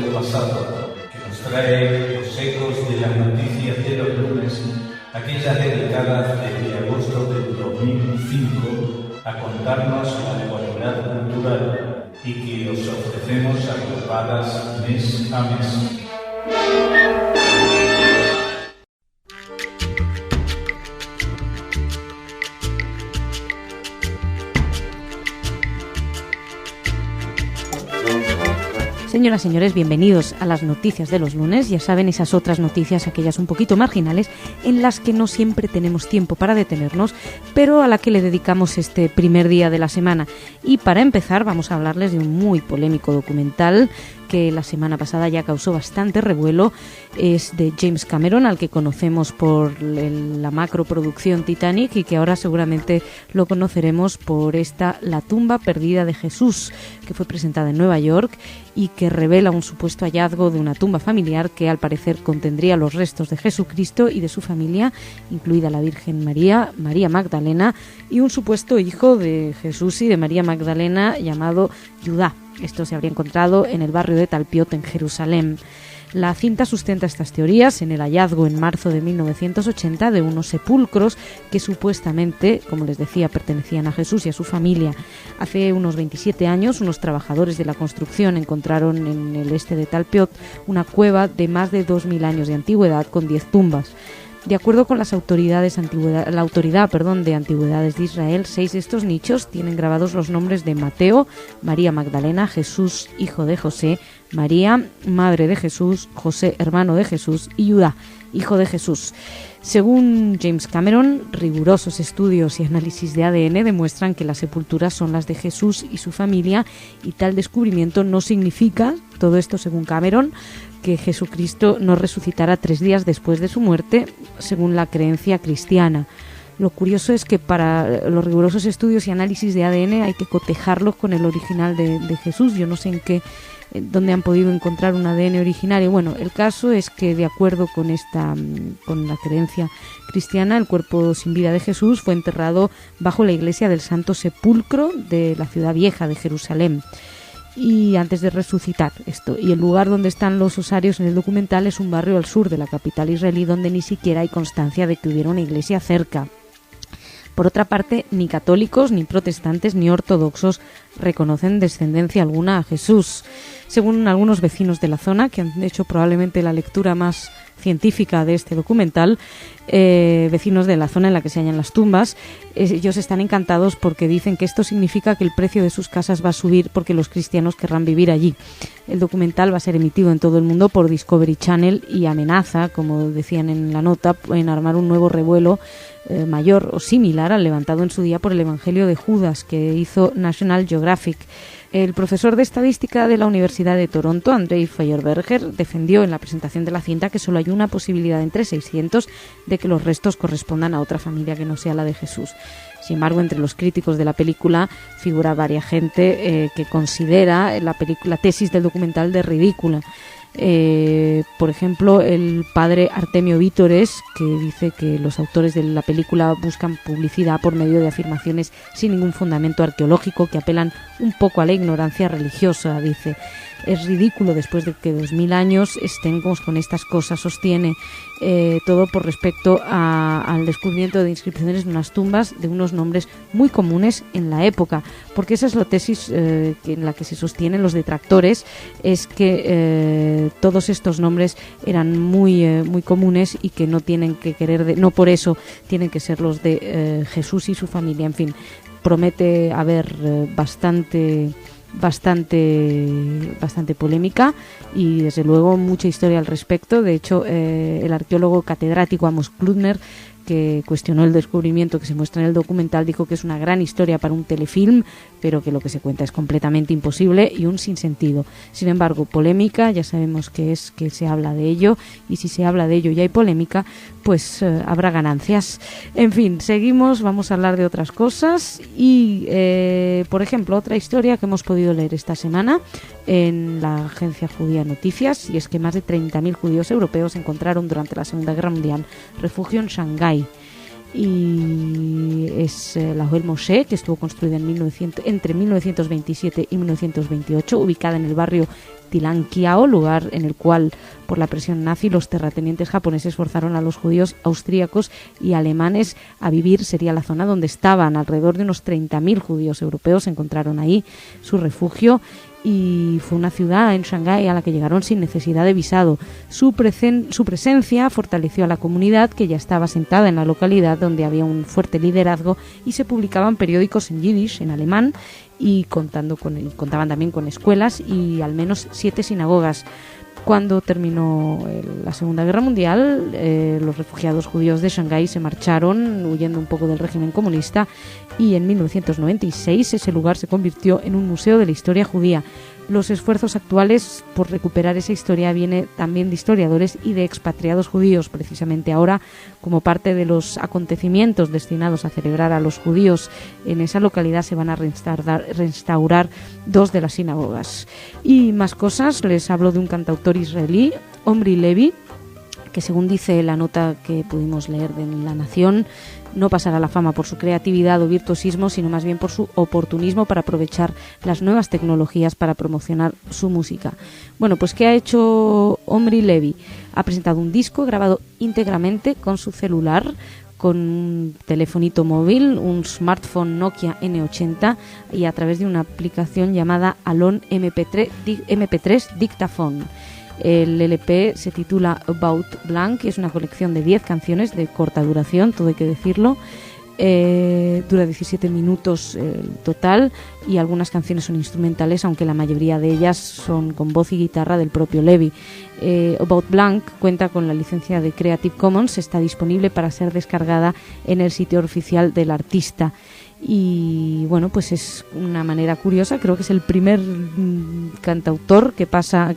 del pasado, que nos trae los ecos de las noticias de los lunes, aquellas dedicadas desde agosto del 2005 a contarnos la actualidad cultural y que os ofrecemos agrupadas mes a mes. Señoras, señores, bienvenidos a las noticias de los lunes. Ya saben, esas otras noticias, aquellas un poquito marginales, en las que no siempre tenemos tiempo para detenernos, pero a la que le dedicamos este primer día de la semana. Y para empezar, vamos a hablarles de un muy polémico documental que la semana pasada ya causó bastante revuelo. Es de James Cameron, al que conocemos por la macroproducción Titanic y que ahora seguramente lo conoceremos por esta La tumba perdida de Jesús, que fue presentada en Nueva York y que revela un supuesto hallazgo de una tumba familiar que al parecer contendría los restos de Jesucristo y de su familia, incluida la Virgen María, María Magdalena, y un supuesto hijo de Jesús y de María Magdalena llamado Judá. Esto se habría encontrado en el barrio de Talpiot, en Jerusalén. La cinta sustenta estas teorías en el hallazgo en marzo de 1980 de unos sepulcros que supuestamente, como les decía, pertenecían a Jesús y a su familia. Hace unos 27 años, unos trabajadores de la construcción encontraron en el este de Talpiot una cueva de más de 2000 años de antigüedad con 10 tumbas. De acuerdo con la autoridad de Antigüedades de Israel, 6 de estos nichos tienen grabados los nombres de Mateo, María Magdalena, Jesús, hijo de José, María, madre de Jesús, José, hermano de Jesús, y Judá, hijo de Jesús. Según James Cameron, rigurosos estudios y análisis de ADN demuestran que las sepulturas son las de Jesús y su familia, y tal descubrimiento no significa, todo esto según Cameron, que Jesucristo no resucitará 3 días después de su muerte, según la creencia cristiana. Lo curioso es que para los rigurosos estudios y análisis de ADN hay que cotejarlo con el original de Jesús. Yo no sé dónde han podido encontrar un ADN originario. Bueno, el caso es que de acuerdo con la creencia cristiana, el cuerpo sin vida de Jesús fue enterrado bajo la iglesia del Santo Sepulcro de la ciudad vieja de Jerusalén, y antes de resucitar esto. Y el lugar donde están los osarios en el documental es un barrio al sur de la capital israelí, donde ni siquiera hay constancia de que hubiera una iglesia cerca. Por otra parte, ni católicos, ni protestantes, ni ortodoxos reconocen descendencia alguna a Jesús. Según algunos vecinos de la zona, que han hecho probablemente la lectura más científica de este documental, vecinos de la zona en la que se hallan las tumbas, ellos están encantados porque dicen que esto significa que el precio de sus casas va a subir porque los cristianos querrán vivir allí. El documental va a ser emitido en todo el mundo por Discovery Channel y amenaza, como decían en la nota, en armar un nuevo revuelo mayor o similar al levantado en su día por el Evangelio de Judas que hizo National Geographic. El profesor de estadística de la Universidad de Toronto, Andrei Feuerberger, defendió en la presentación de la cinta que solo hay una posibilidad entre 600 de que los restos correspondan a otra familia que no sea la de Jesús. Sin embargo, entre los críticos de la película figura varias gente que considera la tesis del documental de ridícula. Por ejemplo, el padre Artemio Vítores, que dice que los autores de la película buscan publicidad por medio de afirmaciones sin ningún fundamento arqueológico que apelan un poco a la ignorancia religiosa. Dice: es ridículo después de que 2000 años estemos con estas cosas, sostiene, todo por respecto al descubrimiento de inscripciones en unas tumbas de unos nombres muy comunes en la época, porque esa es la tesis en la que se sostienen los detractores, es que todos estos nombres eran muy comunes y que no tienen que no por eso tienen que ser los de Jesús y su familia. En fin, promete haber bastante polémica y desde luego mucha historia al respecto. De hecho, el arqueólogo catedrático Amos Klutner, que cuestionó el descubrimiento que se muestra en el documental, dijo que es una gran historia para un telefilm, pero que lo que se cuenta es completamente imposible y un sinsentido. Sin embargo, polémica, ya sabemos que es que se habla de ello, y si se habla de ello y hay polémica, pues habrá ganancias. En fin, seguimos, vamos a hablar de otras cosas y, por ejemplo, otra historia que hemos podido leer esta semana en la agencia judía Noticias, y es que más de 30.000 judíos europeos encontraron durante la Segunda Guerra Mundial refugio en Shanghái. y es la Ohel Moshe, que estuvo construida entre 1927 y 1928, ubicada en el barrio Tilanquiao, lugar en el cual, por la presión nazi, los terratenientes japoneses forzaron a los judíos austríacos y alemanes a vivir. Sería la zona donde estaban. Alrededor de unos 30.000 judíos europeos encontraron ahí su refugio, y fue una ciudad en Shanghái a la que llegaron sin necesidad de visado. Su presencia fortaleció a la comunidad, que ya estaba asentada en la localidad, donde había un fuerte liderazgo y se publicaban periódicos en yiddish, en alemán, y contaban también con escuelas y al menos 7 sinagogas. Cuando terminó la Segunda Guerra Mundial, los refugiados judíos de Shanghái se marcharon huyendo un poco del régimen comunista, y en 1996 ese lugar se convirtió en un museo de la historia judía. Los esfuerzos actuales por recuperar esa historia vienen también de historiadores y de expatriados judíos. Precisamente ahora, como parte de los acontecimientos destinados a celebrar a los judíos en esa localidad, se van a restaurar 2 de las sinagogas. Y más cosas, les hablo de un cantautor israelí, Omri Levy, que según dice la nota que pudimos leer en La Nación, no pasará a la fama por su creatividad o virtuosismo, sino más bien por su oportunismo para aprovechar las nuevas tecnologías para promocionar su música. Bueno, pues ¿qué ha hecho Omri Levy? Ha presentado un disco grabado íntegramente con su celular, con un telefonito móvil, un smartphone Nokia N80, y a través de una aplicación llamada Alon MP3 Dictaphone. El LP se titula About Blank, es una colección de 10 canciones de corta duración, todo hay que decirlo. Dura 17 minutos total, y algunas canciones son instrumentales, aunque la mayoría de ellas son con voz y guitarra del propio Levy. About Blank cuenta con la licencia de Creative Commons, está disponible para ser descargada en el sitio oficial del artista. Y bueno, pues es una manera curiosa. Creo que es el primer cantautor que pasa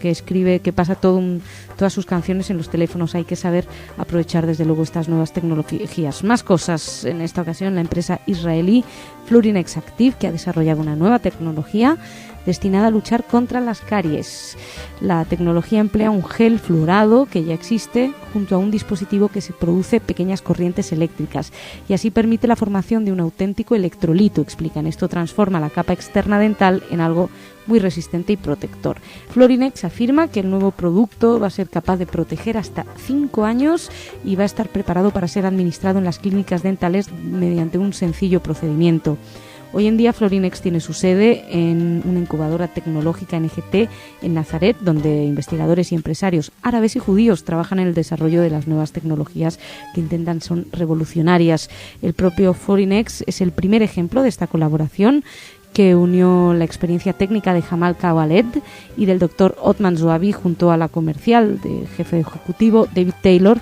todas sus canciones en los teléfonos. Hay que saber aprovechar desde luego estas nuevas tecnologías. Más cosas. En esta ocasión, la empresa israelí Florinex Active, que ha desarrollado una nueva tecnología destinada a luchar contra las caries. La tecnología emplea un gel fluorado que ya existe junto a un dispositivo que se produce pequeñas corrientes eléctricas, y así permite la formación de un auténtico electrolito, explican. Esto transforma la capa externa dental en algo muy resistente y protector. Florinex afirma que el nuevo producto va a ser capaz de proteger hasta 5 años y va a estar preparado para ser administrado en las clínicas dentales mediante un sencillo procedimiento. Hoy en día Florinex tiene su sede en una incubadora tecnológica NGT en Nazaret, donde investigadores y empresarios árabes y judíos trabajan en el desarrollo de las nuevas tecnologías que intentan son revolucionarias. El propio Florinex es el primer ejemplo de esta colaboración, que unió la experiencia técnica de Jamal Kawaled y del doctor Othman Zoabi junto a la comercial de jefe ejecutivo David Taylor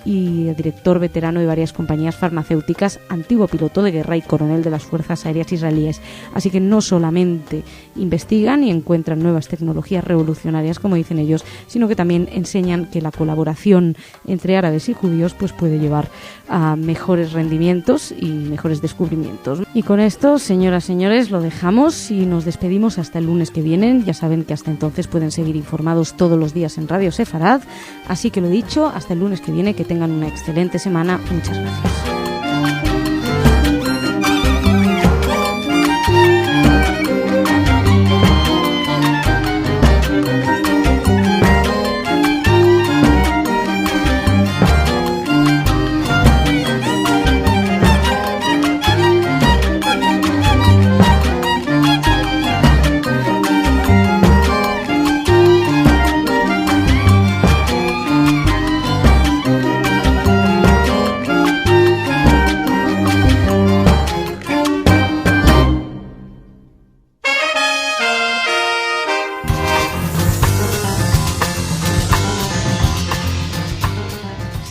y el director veterano de varias compañías farmacéuticas, antiguo piloto de guerra y coronel de las fuerzas aéreas israelíes. Así que no solamente investigan y encuentran nuevas tecnologías revolucionarias, como dicen ellos, sino que también enseñan que la colaboración entre árabes y judíos pues puede llevar a mejores rendimientos y mejores descubrimientos. Y con esto, señoras, señores, lo dejamos y nos despedimos hasta el lunes que viene. Ya saben que hasta entonces pueden seguir informados todos los días en Radio Sefarad. Así que lo dicho, hasta el lunes que viene, que tengan una excelente semana. Muchas gracias.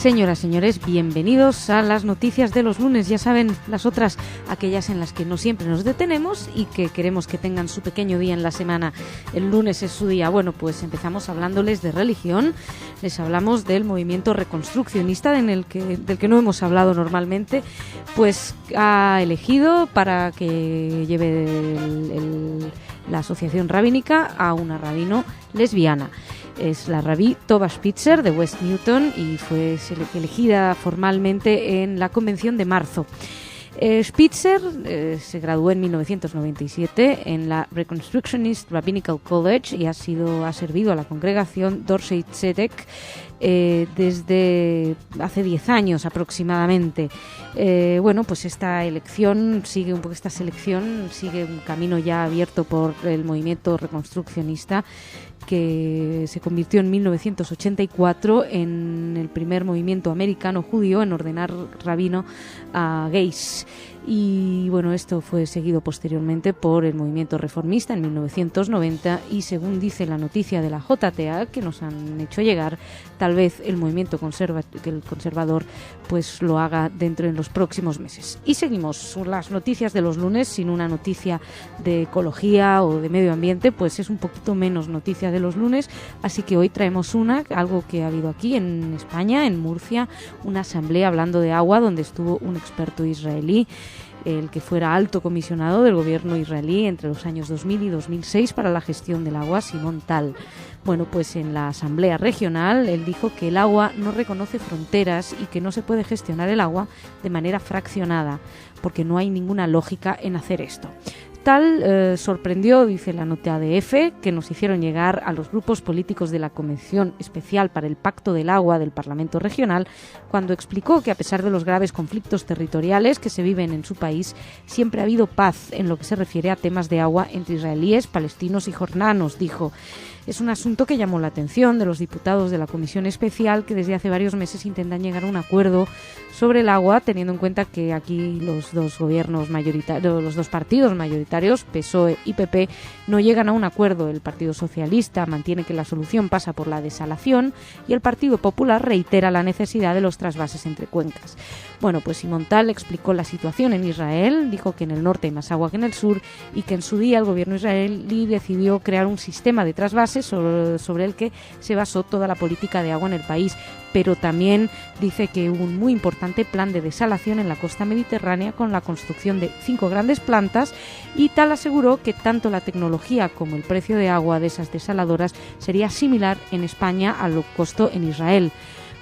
Señoras, señores, bienvenidos a las noticias de los lunes. Ya saben, las otras, aquellas en las que no siempre nos detenemos y que queremos que tengan su pequeño día en la semana. El lunes es su día. Bueno, pues empezamos hablándoles de religión. Les hablamos del movimiento reconstruccionista del que no hemos hablado normalmente. Pues ha elegido para que lleve la asociación rabínica a una rabino lesbiana. Es la rabí Tova Spitzer de West Newton y fue elegida formalmente en la convención de marzo. Spitzer se graduó en 1997 en la Reconstructionist Rabbinical College y ha servido a la congregación Dorsey Tzedek desde hace 10 años aproximadamente. Pues esta selección sigue un camino ya abierto por el movimiento reconstruccionista, que se convirtió en 1984 en el primer movimiento americano judío en ordenar rabino a gays. Y esto fue seguido posteriormente por el movimiento reformista en 1990 y, según dice la noticia de la JTA que nos han hecho llegar, tal vez el movimiento conservador pues lo haga dentro de los próximos meses. Y seguimos las noticias de los lunes sin una noticia de ecología o de medio ambiente, pues es un poquito menos noticia de los lunes, así que hoy traemos algo que ha habido aquí en España, en Murcia, una asamblea hablando de agua donde estuvo un experto israelí, el que fuera alto comisionado del gobierno israelí entre los años 2000 y 2006 para la gestión del agua, Simon Tal. Pues en la asamblea regional él dijo que el agua no reconoce fronteras y que no se puede gestionar el agua de manera fraccionada, porque no hay ninguna lógica en hacer esto. Tal sorprendió, dice la nota de EFE, que nos hicieron llegar a los grupos políticos de la Comisión Especial para el Pacto del Agua del Parlamento Regional, cuando explicó que a pesar de los graves conflictos territoriales que se viven en su país, siempre ha habido paz en lo que se refiere a temas de agua entre israelíes, palestinos y jordanos, dijo. Es un asunto que llamó la atención de los diputados de la Comisión Especial, que desde hace varios meses intentan llegar a un acuerdo sobre el agua, teniendo en cuenta que aquí los dos partidos mayoritarios, PSOE y PP, no llegan a un acuerdo. El Partido Socialista mantiene que la solución pasa por la desalación y el Partido Popular reitera la necesidad de los trasvases entre cuencas. Pues Simon Tal explicó la situación en Israel, dijo que en el norte hay más agua que en el sur y que en su día el gobierno israelí decidió crear un sistema de trasvases sobre el que se basó toda la política de agua en el país, pero también dice que hubo un muy importante plan de desalación en la costa mediterránea con la construcción de 5 grandes plantas, y Tal aseguró que tanto la tecnología como el precio de agua de esas desaladoras sería similar en España a lo que costó en Israel.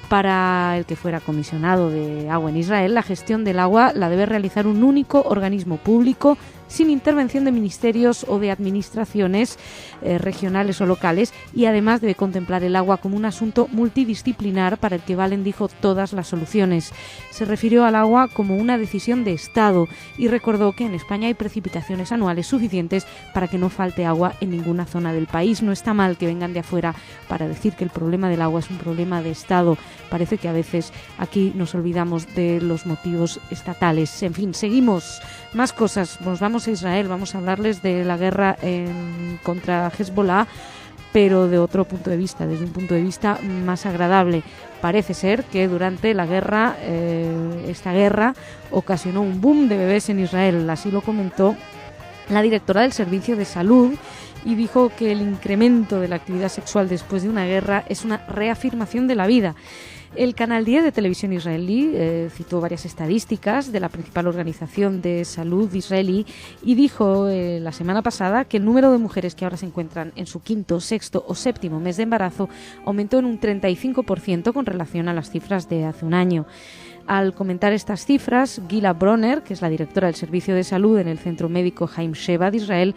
Para el que fuera comisionado de agua en Israel, la gestión del agua la debe realizar un único organismo público sin intervención de ministerios o de administraciones regionales o locales, y además debe contemplar el agua como un asunto multidisciplinar para el que valen, dijo, todas las soluciones. Se refirió al agua como una decisión de Estado y recordó que en España hay precipitaciones anuales suficientes para que no falte agua en ninguna zona del país. No está mal que vengan de afuera para decir que el problema del agua es un problema de Estado. Parece que a veces aquí nos olvidamos de los motivos estatales. En fin, seguimos. Más cosas. Nos vamos a Israel, vamos a hablarles de la guerra contra Hezbollah, pero de otro punto de vista, desde un punto de vista más agradable. Parece ser que durante la guerra, esta guerra ocasionó un boom de bebés en Israel. Así lo comentó la directora del Servicio de Salud, y dijo que el incremento de la actividad sexual después de una guerra es una reafirmación de la vida. El Canal 10 de televisión israelí citó varias estadísticas de la principal organización de salud israelí y dijo la semana pasada que el número de mujeres que ahora se encuentran en su 5º, 6º o 7º mes de embarazo aumentó en un 35% con relación a las cifras de hace un año. Al comentar estas cifras, Gila Bronner, que es la directora del Servicio de Salud en el Centro Médico Haim Sheba de Israel,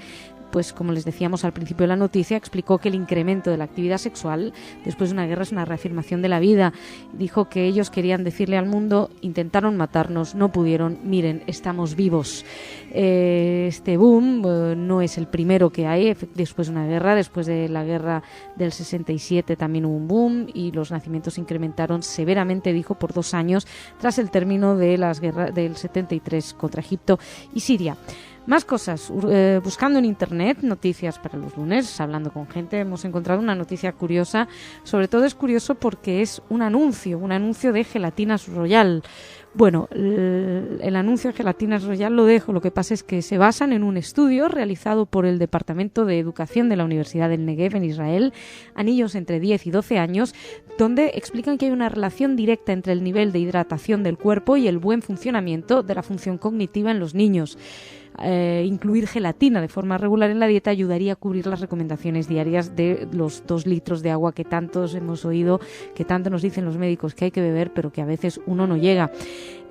pues como les decíamos al principio de la noticia, explicó que el incremento de la actividad sexual después de una guerra es una reafirmación de la vida. Dijo que ellos querían decirle al mundo: intentaron matarnos, no pudieron, miren, estamos vivos. Este boom no es el primero que hay después de una guerra. Después de la guerra del 67 también hubo un boom y los nacimientos se incrementaron severamente, dijo, por 2 años tras el término de las guerras del 73 contra Egipto y Siria. Más cosas, buscando en internet noticias para los lunes, hablando con gente, hemos encontrado una noticia curiosa. Sobre todo es curioso porque es un anuncio de Gelatinas Royal. Bueno, el anuncio de Gelatinas Royal lo dejo, lo que pasa es que se basan en un estudio realizado por el Departamento de Educación de la Universidad del Negev en Israel a niños entre 10 y 12 años, donde explican que hay una relación directa entre el nivel de hidratación del cuerpo y el buen funcionamiento de la función cognitiva en los niños. incluir gelatina de forma regular en la dieta ayudaría a cubrir las recomendaciones diarias de los 2 litros de agua que tantos hemos oído, que tanto nos dicen los médicos que hay que beber, pero que a veces uno no llega.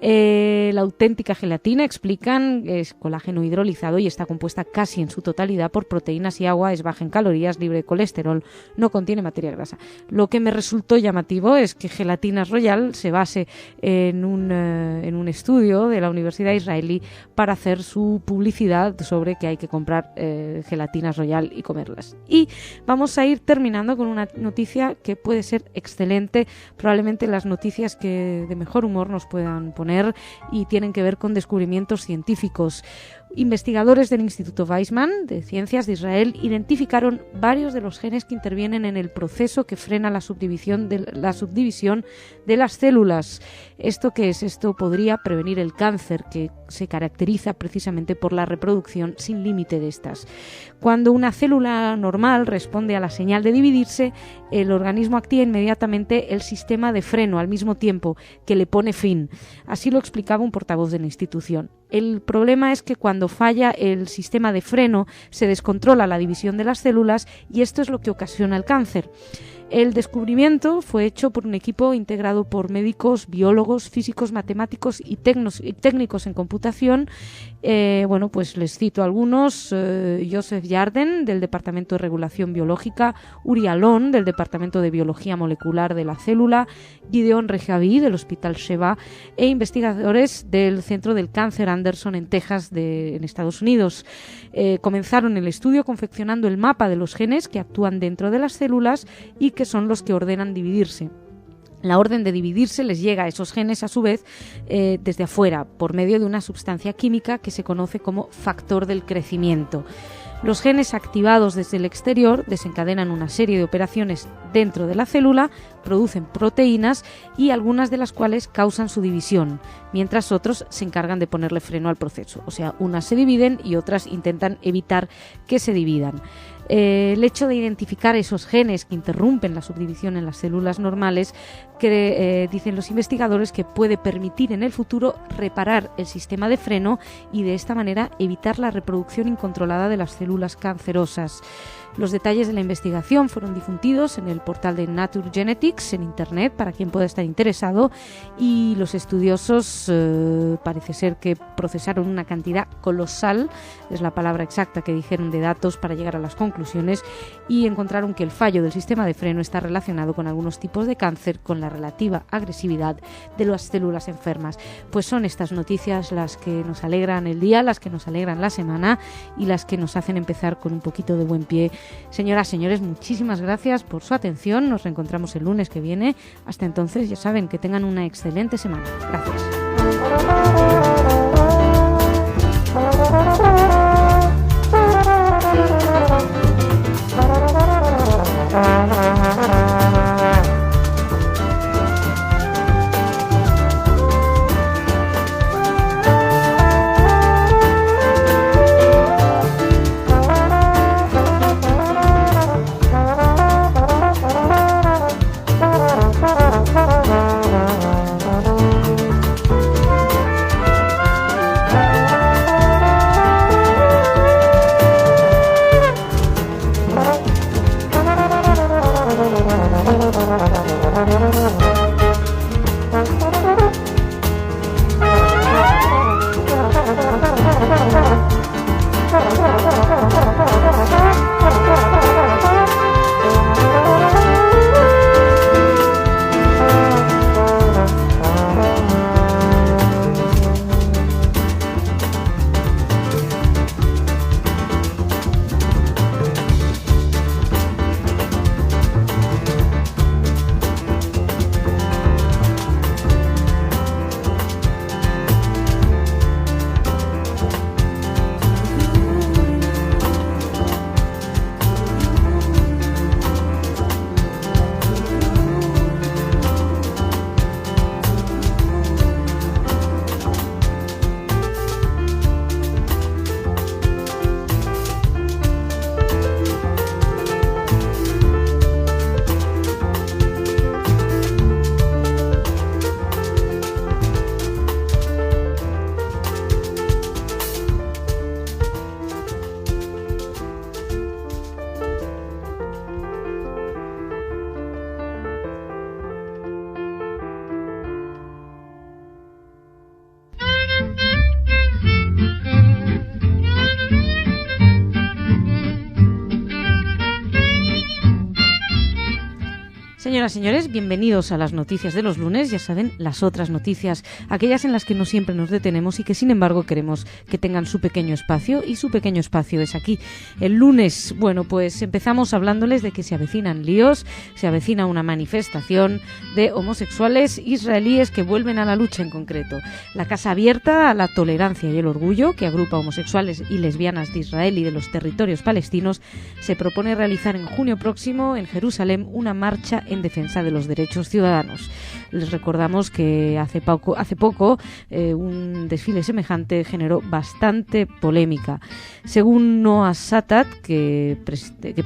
La auténtica gelatina, explican, es colágeno hidrolizado y está compuesta casi en su totalidad por proteínas y agua, es baja en calorías, libre de colesterol, no contiene materia grasa. Lo que me resultó llamativo es que Gelatinas Royal se base en un estudio de la Universidad israelí para hacer su publicidad sobre que hay que comprar Gelatinas Royal y comerlas. Y vamos a ir terminando con una noticia que puede ser excelente, probablemente las noticias que de mejor humor nos puedan poner, y tienen que ver con descubrimientos científicos. Investigadores del Instituto Weizmann de Ciencias de Israel identificaron varios de los genes que intervienen en el proceso que frena la subdivisión de las células. ¿Esto qué es? Esto podría prevenir el cáncer, que se caracteriza precisamente por la reproducción sin límite de estas. Cuando una célula normal responde a la señal de dividirse, el organismo activa inmediatamente el sistema de freno al mismo tiempo que le pone fin. Así lo explicaba un portavoz de la institución. El problema es que cuando falla el sistema de freno se descontrola la división de las células y esto es lo que ocasiona el cáncer. El descubrimiento fue hecho por un equipo integrado por médicos, biólogos, físicos, matemáticos y técnicos en computación. Pues les cito algunos: Joseph Yarden, del Departamento de Regulación Biológica; Uri Alon, del Departamento de Biología Molecular de la Célula; Gideon Rejavi, del Hospital Sheba, e investigadores del Centro del Cáncer Anderson en Texas, en Estados Unidos. Comenzaron el estudio confeccionando el mapa de los genes que actúan dentro de las células y que son los que ordenan dividirse. La orden de dividirse les llega a esos genes, a su vez, desde afuera, por medio de una sustancia química que se conoce como factor del crecimiento. Los genes activados desde el exterior desencadenan una serie de operaciones dentro de la célula, producen proteínas y algunas de las cuales causan su división, mientras otros se encargan de ponerle freno al proceso. O sea, unas se dividen y otras intentan evitar que se dividan. El hecho de identificar esos genes que interrumpen la subdivisión en las células normales, dicen los investigadores, que puede permitir en el futuro reparar el sistema de freno y de esta manera evitar la reproducción incontrolada de las células cancerosas. Los detalles de la investigación fueron difundidos en el portal de Nature Genetics en Internet para quien pueda estar interesado, y los estudiosos parece ser que procesaron una cantidad colosal, es la palabra exacta que dijeron, de datos para llegar a las conclusiones, y encontraron que el fallo del sistema de freno está relacionado con algunos tipos de cáncer, con la relativa agresividad de las células enfermas. Pues son estas noticias las que nos alegran el día, las que nos alegran la semana y las que nos hacen empezar con un poquito de buen pie. Señoras, señores, muchísimas gracias por su atención. Nos reencontramos el lunes que viene. Hasta entonces, ya saben, que tengan una excelente semana. Gracias. Señoras y señores, bienvenidos a las noticias de los lunes. Ya saben, las otras noticias, aquellas en las que no siempre nos detenemos y que sin embargo queremos que tengan su pequeño espacio, y su pequeño espacio es aquí. El lunes, bueno, pues empezamos hablándoles de que se avecinan líos, se avecina una manifestación de homosexuales israelíes que vuelven a la lucha en concreto. La Casa Abierta a la Tolerancia y el Orgullo, que agrupa homosexuales y lesbianas de Israel y de los territorios palestinos, se propone realizar en junio próximo en Jerusalén una marcha en defensa de los derechos ciudadanos. Les recordamos que hace poco un desfile semejante generó bastante polémica. Según Noa Satat, que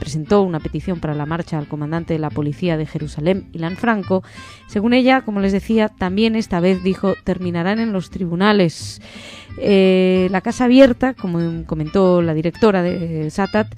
presentó una petición para la marcha al comandante de la policía de Jerusalén, Ilan Franco, según ella, como les decía, también esta vez dijo, terminarán en los tribunales. La Casa Abierta, como comentó la directora de Satat,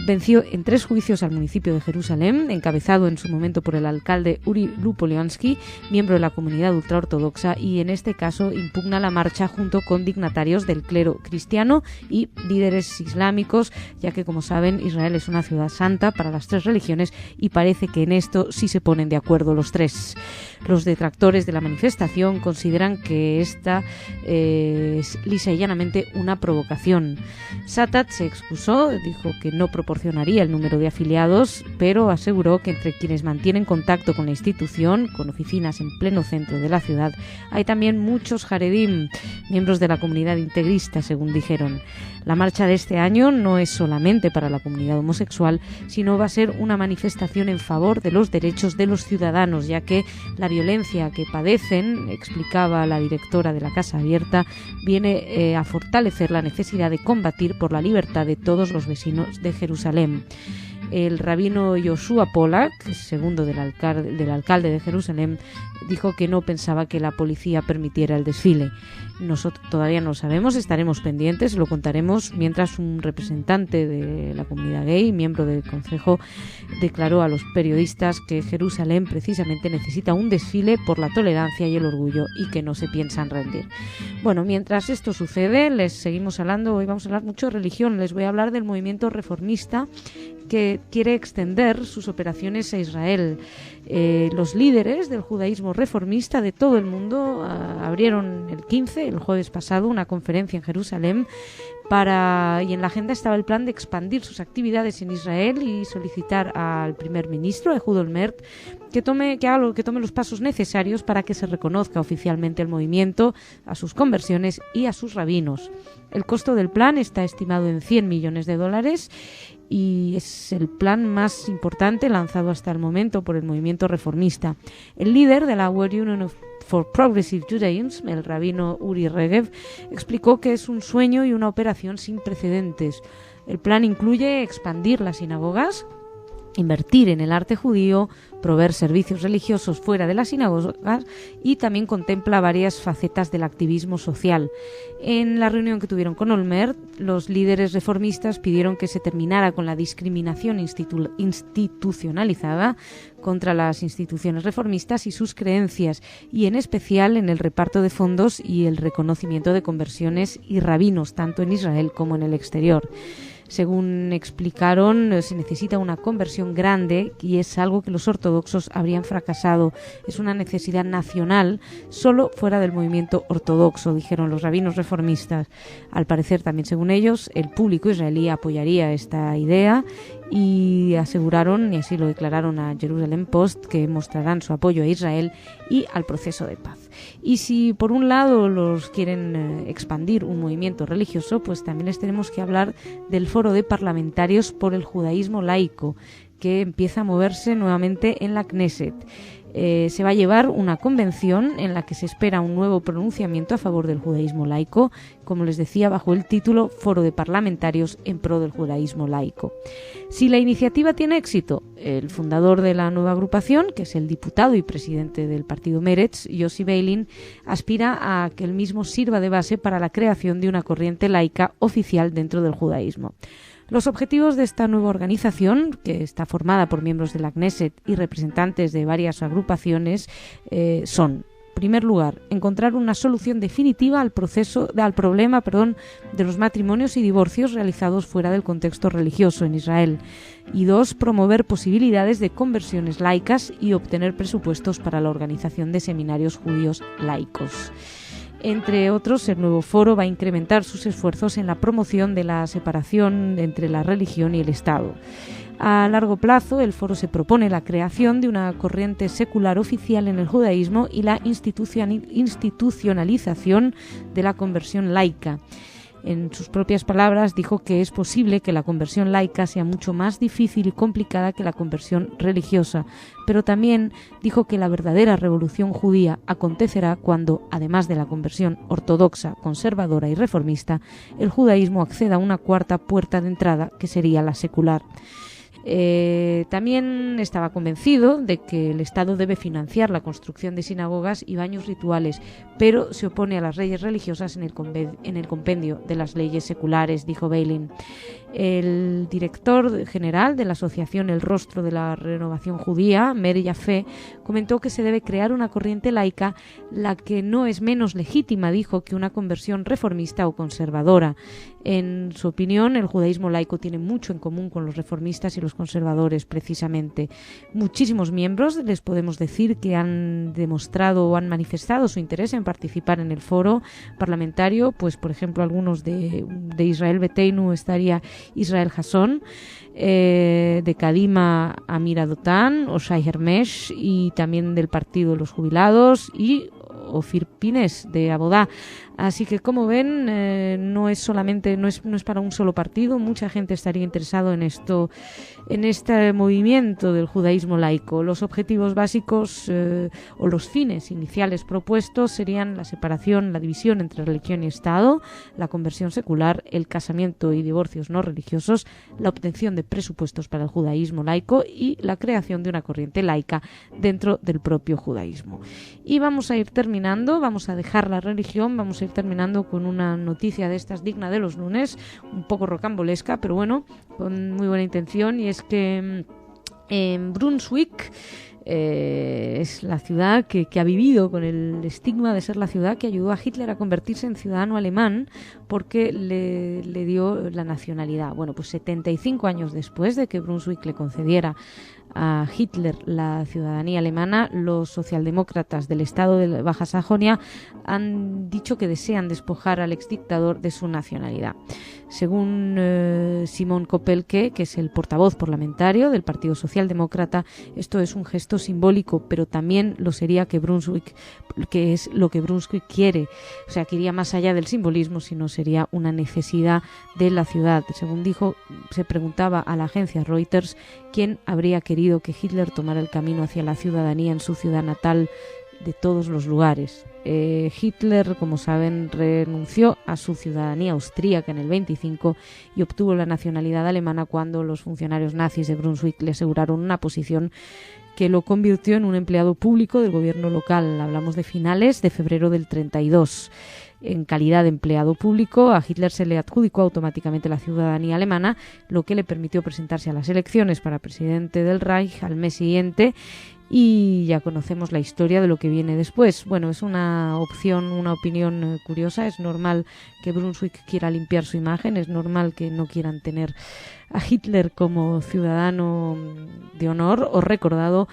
venció en 3 juicios al municipio de Jerusalén, encabezado en su momento por el alcalde Uri Lupoliansky, miembro de la comunidad ultraortodoxa, y en este caso impugna la marcha junto con dignatarios del clero cristiano y líderes islámicos, ya que, como saben, Israel es una ciudad santa para las 3 religiones y parece que en esto sí se ponen de acuerdo los 3. Los detractores de la manifestación consideran que esta es lisa y llanamente una provocación. Satat se excusó, dijo que no proporcionaría el número de afiliados, pero aseguró que entre quienes mantienen contacto con la institución, con oficinas en pleno centro de la ciudad, hay también muchos Haredim, miembros de la comunidad integrista, según dijeron. La marcha de este año no es solamente para la comunidad homosexual, sino va a ser una manifestación en favor de los derechos de los ciudadanos, ya que la violencia que padecen, explicaba la directora de la Casa Abierta, viene a fortalecer la necesidad de combatir por la libertad de todos los vecinos de Jerusalén. El rabino Yoshua Pollack, segundo del alcalde de Jerusalén, dijo que no pensaba que la policía permitiera el desfile. Nosotros todavía no lo sabemos, estaremos pendientes, lo contaremos, mientras un representante de la comunidad gay, miembro del Consejo, declaró a los periodistas que Jerusalén precisamente necesita un desfile por la tolerancia y el orgullo y que no se piensan rendir. Bueno, mientras esto sucede, les seguimos hablando, hoy vamos a hablar mucho de religión, les voy a hablar del movimiento reformista que quiere extender sus operaciones a Israel. Los líderes del judaísmo reformista de todo el mundo abrieron el jueves pasado, una conferencia en Jerusalén y en la agenda estaba el plan de expandir sus actividades en Israel y solicitar al primer ministro, Ehud Olmert, que tome los pasos necesarios para que se reconozca oficialmente el movimiento, a sus conversiones y a sus rabinos. El costo del plan está estimado en $100 millones y es el plan más importante lanzado hasta el momento por el movimiento reformista. El líder de la World Union for Progressive Judaism, el rabino Uri Regev, explicó que es un sueño y una operación sin precedentes. El plan incluye expandir las sinagogas, invertir en el arte judío, proveer servicios religiosos fuera de las sinagogas y también contempla varias facetas del activismo social. En la reunión que tuvieron con Olmert, los líderes reformistas pidieron que se terminara con la discriminación institucionalizada contra las instituciones reformistas y sus creencias, y en especial en el reparto de fondos y el reconocimiento de conversiones y rabinos, tanto en Israel como en el exterior. Según explicaron, se necesita una conversión grande y es algo que los ortodoxos habrían fracasado. Es una necesidad nacional, solo fuera del movimiento ortodoxo, dijeron los rabinos reformistas. Al parecer, también según ellos, el público israelí apoyaría esta idea y aseguraron, y así lo declararon a Jerusalem Post, que mostrarán su apoyo a Israel y al proceso de paz. Y si por un lado los quieren expandir un movimiento religioso, pues también les tenemos que hablar del Foro de Parlamentarios por el Judaísmo Laico, que empieza a moverse nuevamente en la Knesset. Se va a llevar una convención en la que se espera un nuevo pronunciamiento a favor del judaísmo laico, como les decía, bajo el título Foro de Parlamentarios en pro del judaísmo laico. Si la iniciativa tiene éxito, el fundador de la nueva agrupación, que es el diputado y presidente del partido Meretz, Yossi Beilin, aspira a que el mismo sirva de base para la creación de una corriente laica oficial dentro del judaísmo. Los objetivos de esta nueva organización, que está formada por miembros de la Knesset y representantes de varias agrupaciones, son primer lugar, encontrar una solución definitiva al problema de los matrimonios y divorcios realizados fuera del contexto religioso en Israel. Y 2, promover posibilidades de conversiones laicas y obtener presupuestos para la organización de seminarios judíos laicos. Entre otros, el nuevo foro va a incrementar sus esfuerzos en la promoción de la separación entre la religión y el Estado. A largo plazo, el foro se propone la creación de una corriente secular oficial en el judaísmo y la institucionalización de la conversión laica. En sus propias palabras, dijo que es posible que la conversión laica sea mucho más difícil y complicada que la conversión religiosa, pero también dijo que la verdadera revolución judía acontecerá cuando, además de la conversión ortodoxa, conservadora y reformista, el judaísmo acceda a una cuarta puerta de entrada, que sería la secular. También estaba convencido de que el Estado debe financiar la construcción de sinagogas y baños rituales, pero se opone a las leyes religiosas en el compendio de las leyes seculares, dijo Beilin. El director general de la asociación El Rostro de la Renovación Judía, Meir Yafé, comentó que se debe crear una corriente laica, la que no es menos legítima, dijo, que una conversión reformista o conservadora. En su opinión, el judaísmo laico tiene mucho en común con los reformistas y los conservadores, precisamente. Muchísimos miembros, les podemos decir, que han demostrado o han manifestado su interés en participar en el foro parlamentario, pues por ejemplo algunos de Israel Beteinu estaría Israel Hasson, de Kadima Amir Dotan o Shai Hermesh, y también del Partido de los Jubilados y Ofir Pines de Abodá. Así que, como ven, no es para un solo partido. Mucha gente estaría interesado en este movimiento del judaísmo laico. Los objetivos básicos o los fines iniciales propuestos serían la separación, la división entre religión y Estado, la conversión secular, el casamiento y divorcios no religiosos, la obtención de presupuestos para el judaísmo laico y la creación de una corriente laica dentro del propio judaísmo. Y vamos a ir terminando, vamos a dejar la religión, vamos a ir terminando con una noticia de estas digna de los lunes, un poco rocambolesca, pero bueno, con muy buena intención, y es que en Brunswick, es la ciudad que ha vivido con el estigma de ser la ciudad que ayudó a Hitler a convertirse en ciudadano alemán porque le dio la nacionalidad. Bueno, pues 75 años después de que Brunswick le concediera a Hitler la ciudadanía alemana, los socialdemócratas del estado de Baja Sajonia han dicho que desean despojar al exdictador de su nacionalidad. Según Simon Koppelke, que es el portavoz parlamentario del Partido Socialdemócrata, esto es un gesto simbólico, pero también lo sería que es lo que Brunswick quiere. O sea, que iría más allá del simbolismo, sino sería una necesidad de la ciudad. Según dijo, se preguntaba a la agencia Reuters quién habría querido que Hitler tomara el camino hacia la ciudadanía en su ciudad natal de todos los lugares. Hitler, como saben, renunció a su ciudadanía austríaca en el 25 y obtuvo la nacionalidad alemana cuando los funcionarios nazis de Brunswick le aseguraron una posición que lo convirtió en un empleado público del gobierno local. Hablamos de finales de febrero del 32. En calidad de empleado público, a Hitler se le adjudicó automáticamente la ciudadanía alemana, lo que le permitió presentarse a las elecciones para presidente del Reich al mes siguiente. Y ya conocemos la historia de lo que viene después. Bueno, es una opinión curiosa. Es normal que Brunswick quiera limpiar su imagen, es normal que no quieran tener a Hitler como ciudadano de honor o recordado,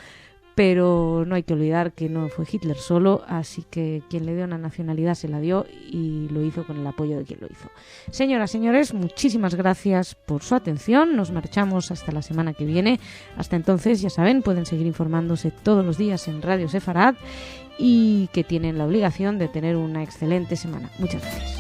pero no hay que olvidar que no fue Hitler solo, así que quien le dio una nacionalidad se la dio y lo hizo con el apoyo de quien lo hizo. Señoras, señores, muchísimas gracias por su atención. Nos marchamos hasta la semana que viene. Hasta entonces, ya saben, pueden seguir informándose todos los días en Radio Sefarad y que tienen la obligación de tener una excelente semana. Muchas gracias.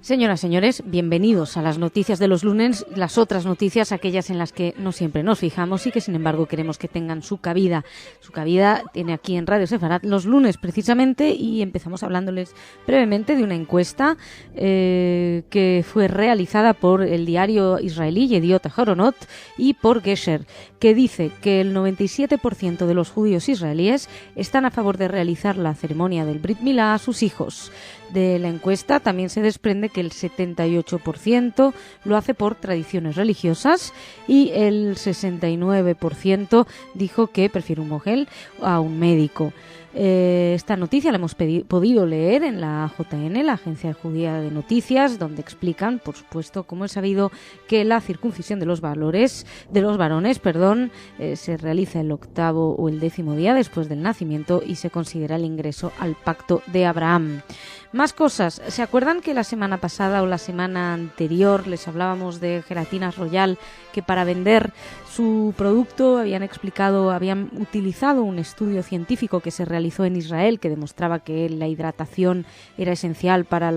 Señoras, señores, bienvenidos a las noticias de los lunes, las otras noticias, aquellas en las que no siempre nos fijamos y que sin embargo queremos que tengan su cabida. Su cabida tiene aquí en Radio Sefarat los lunes precisamente, y empezamos hablándoles brevemente de una encuesta que fue realizada por el diario israelí Yediot Ahronoth y por Gesher, que dice que el 97% de los judíos israelíes están a favor de realizar la ceremonia del Brit Milá a sus hijos. De la encuesta también se desprende que el 78% lo hace por tradiciones religiosas y el 69% dijo que prefiere un mogel a un médico. Esta noticia la hemos podido leer en la AJN, la Agencia Judía de Noticias, donde explican, por supuesto, cómo es sabido que la circuncisión de los varones, se realiza el 8º o el 10º día después del nacimiento y se considera el ingreso al pacto de Abraham. Más cosas. ¿Se acuerdan que la semana pasada o la semana anterior les hablábamos de Gelatinas Royal, que para vender su producto habían utilizado un estudio científico que se realizó en Israel que demostraba que la hidratación era esencial para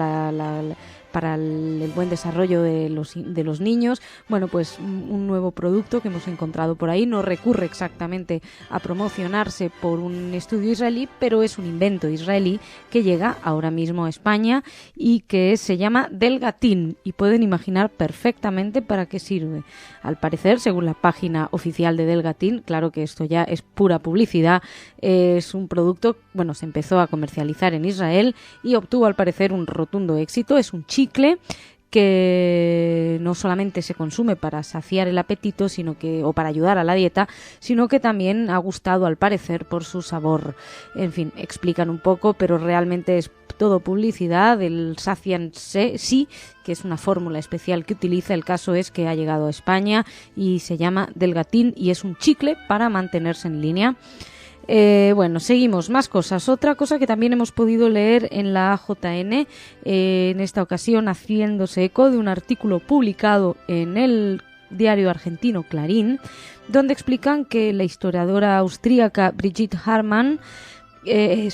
para el buen desarrollo de los niños? Bueno, pues un nuevo producto que hemos encontrado por ahí no recurre exactamente a promocionarse por un estudio israelí, pero es un invento israelí que llega ahora mismo a España y que se llama Delgatin, y pueden imaginar perfectamente para qué sirve. Al parecer, según la página oficial de Delgatin, claro que esto ya es pura publicidad, es un producto, se empezó a comercializar en Israel y obtuvo al parecer un rotundo éxito. Es un chicle que no solamente se consume para saciar el apetito, o para ayudar a la dieta, sino que también ha gustado al parecer por su sabor. En fin, explican un poco, pero realmente es todo publicidad. El Sacian sí, que es una fórmula especial que utiliza. El caso es que ha llegado a España y se llama Delgatin y es un chicle para mantenerse en línea. Seguimos, más cosas. Otra cosa que también hemos podido leer en la AJN, en esta ocasión haciéndose eco de un artículo publicado en el diario argentino Clarín, donde explican que la historiadora austríaca Brigitte Hartmann que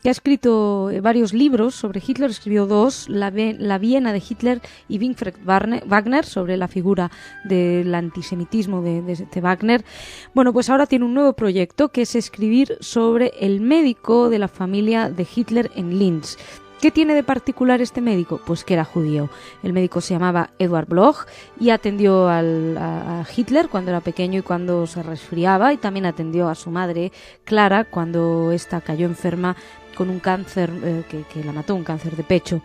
ha escrito varios libros sobre Hitler. Escribió 2, La Viena de Hitler y Winfried Wagner, sobre la figura del antisemitismo de Wagner. Bueno, pues ahora tiene un nuevo proyecto, que es escribir sobre el médico de la familia de Hitler en Linz. ¿Qué tiene de particular este médico? Pues que era judío. El médico se llamaba Eduard Bloch y atendió a Hitler cuando era pequeño y cuando se resfriaba, y también atendió a su madre, Clara, cuando ésta cayó enferma con un cáncer que la mató, un cáncer de pecho.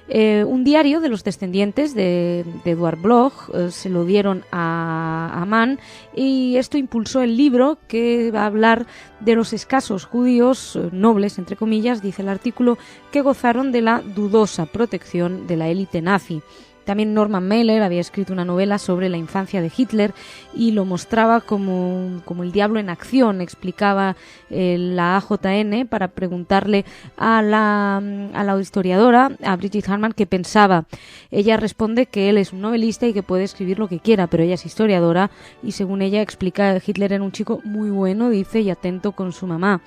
Un diario de los descendientes de Eduard Bloch se lo dieron a Mann, y esto impulsó el libro que va a hablar de los escasos judíos nobles, entre comillas, dice el artículo, que gozaron de la dudosa protección de la élite nazi. También Norman Mailer había escrito una novela sobre la infancia de Hitler y lo mostraba como el diablo en acción. Explicaba la AJN para preguntarle a la historiadora, a Brigitte Hartmann, qué pensaba. Ella responde que él es un novelista y que puede escribir lo que quiera, pero ella es historiadora y, según ella explica, Hitler era un chico muy bueno, dice, y atento con su mamá.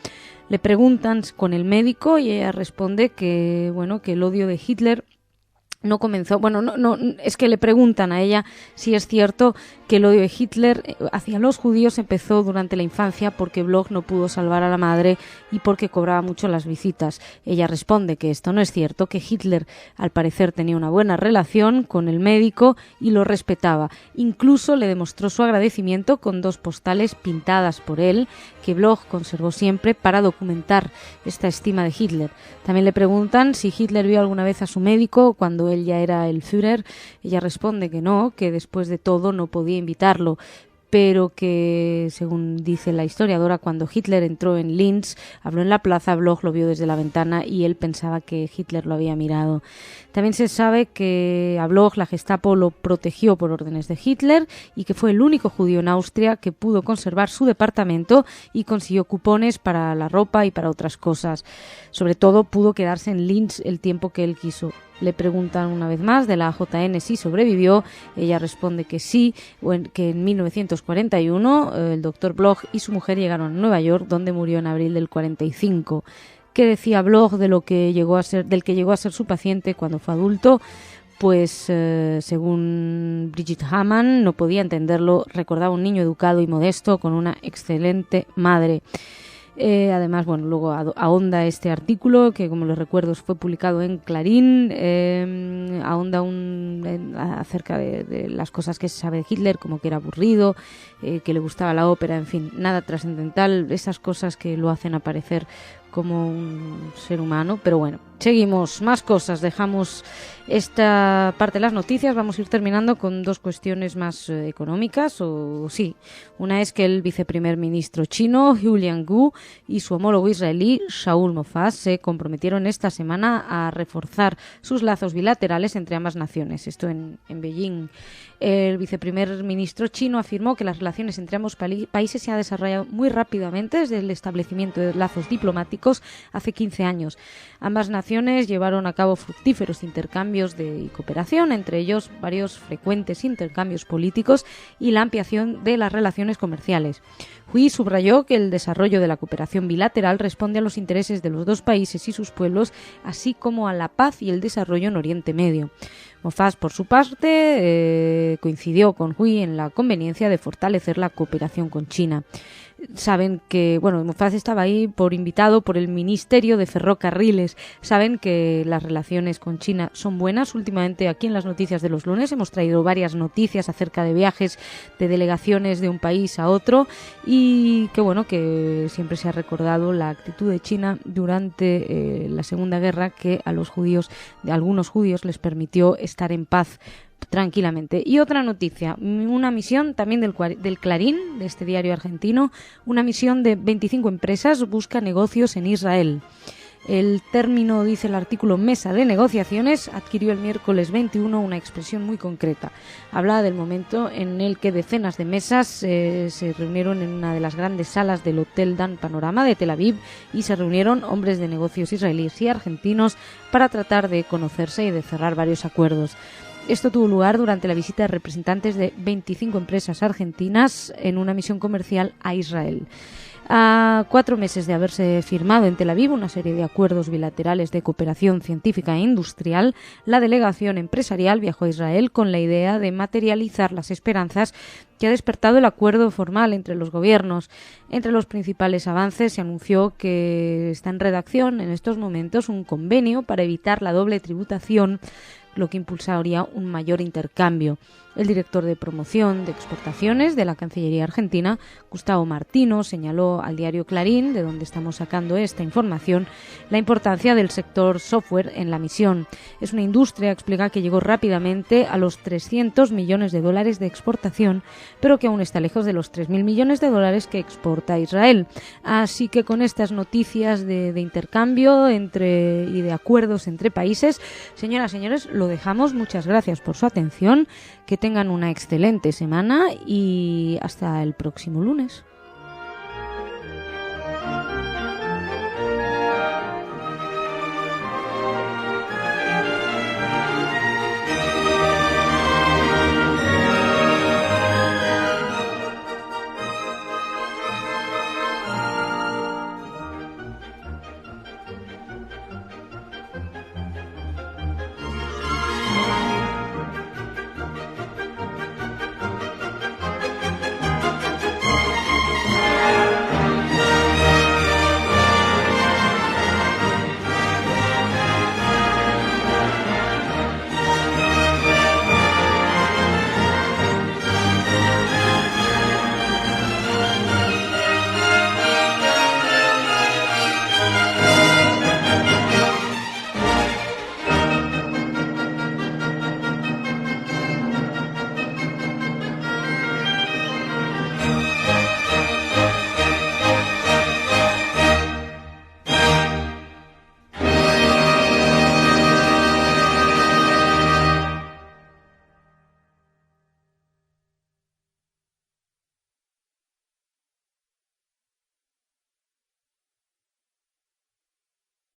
Le preguntan con el médico y ella responde que el odio de Hitler no comenzó, es que le preguntan a ella si es cierto que el odio de Hitler hacia los judíos empezó durante la infancia porque Bloch no pudo salvar a la madre y porque cobraba mucho las visitas. Ella responde que esto no es cierto, que Hitler al parecer tenía una buena relación con el médico y lo respetaba. Incluso le demostró su agradecimiento con 2 postales pintadas por él, que Bloch conservó siempre para documentar esta estima de Hitler. También le preguntan si Hitler vio alguna vez a su médico cuando él ya era el Führer. Ella responde que no, que después de todo no podía invitarlo, pero que, según dice la historiadora, cuando Hitler entró en Linz, habló en la plaza, Bloch lo vio desde la ventana y él pensaba que Hitler lo había mirado. También se sabe que a Bloch la Gestapo lo protegió por órdenes de Hitler y que fue el único judío en Austria que pudo conservar su departamento y consiguió cupones para la ropa y para otras cosas. Sobre todo pudo quedarse en Linz el tiempo que él quiso. Le preguntan una vez más de la AJN si sobrevivió. Ella responde que sí, que en 1941 el doctor Bloch y su mujer llegaron a Nueva York, donde murió en abril del 45. ¿Qué decía Bloch del que llegó a ser su paciente cuando fue adulto? Pues según Brigitte Hamann, no podía entenderlo, recordaba un niño educado y modesto con una excelente madre. Además, bueno, luego ahonda este artículo, que como les recuerdo fue publicado en Clarín, ahonda acerca de las cosas que se sabe de Hitler, como que era aburrido, que le gustaba la ópera, en fin, nada trascendental, esas cosas que lo hacen aparecer como un ser humano. Pero bueno, seguimos, más cosas, dejamos esta parte de las noticias, vamos a ir terminando con dos cuestiones más económicas, una es que el viceprimer ministro chino, Hu Lianghu, y su homólogo israelí, Shaul Mofaz, se comprometieron esta semana a reforzar sus lazos bilaterales entre ambas naciones, esto en Beijing. El viceprimer ministro chino afirmó que las relaciones entre ambos países se han desarrollado muy rápidamente desde el establecimiento de lazos diplomáticos hace 15 años. Ambas naciones llevaron a cabo fructíferos intercambios y cooperación, entre ellos varios frecuentes intercambios políticos y la ampliación de las relaciones comerciales. Hui subrayó que el desarrollo de la cooperación bilateral responde a los intereses de los dos países y sus pueblos, así como a la paz y el desarrollo en Oriente Medio. Mofaz, por su parte, coincidió con Hui en la conveniencia de fortalecer la cooperación con China. Saben que, Mofaz estaba ahí invitado por el Ministerio de Ferrocarriles. Saben que las relaciones con China son buenas. Últimamente aquí en las noticias de los lunes hemos traído varias noticias acerca de viajes de delegaciones de un país a otro y que siempre se ha recordado la actitud de China durante la Segunda Guerra, que a algunos judíos les permitió estar en paz tranquilamente. Y otra noticia, una misión también del Clarín, de este diario argentino, una misión de 25 empresas busca negocios en Israel. El término, dice el artículo, mesa de negociaciones, adquirió el miércoles 21 una expresión muy concreta. Habla del momento en el que decenas de mesas se reunieron en una de las grandes salas del Hotel Dan Panorama de Tel Aviv y se reunieron hombres de negocios israelíes y argentinos para tratar de conocerse y de cerrar varios acuerdos. Esto tuvo lugar durante la visita de representantes de 25 empresas argentinas en una misión comercial a Israel. A 4 meses de haberse firmado en Tel Aviv una serie de acuerdos bilaterales de cooperación científica e industrial, la delegación empresarial viajó a Israel con la idea de materializar las esperanzas que ha despertado el acuerdo formal entre los gobiernos. Entre los principales avances se anunció que está en redacción en estos momentos un convenio para evitar la doble tributación, lo que impulsaría un mayor intercambio. El director de promoción de exportaciones de la Cancillería Argentina, Gustavo Martino, señaló al diario Clarín, de donde estamos sacando esta información, la importancia del sector software en la misión. Es una industria, explica, que llegó rápidamente a los 300 millones de dólares de exportación, pero que aún está lejos de los 3.000 millones de dólares que exporta Israel. Así que con estas noticias de intercambio y de acuerdos entre países, señoras y señores, lo dejamos. Muchas gracias por su atención. Que tengan una excelente semana y hasta el próximo lunes.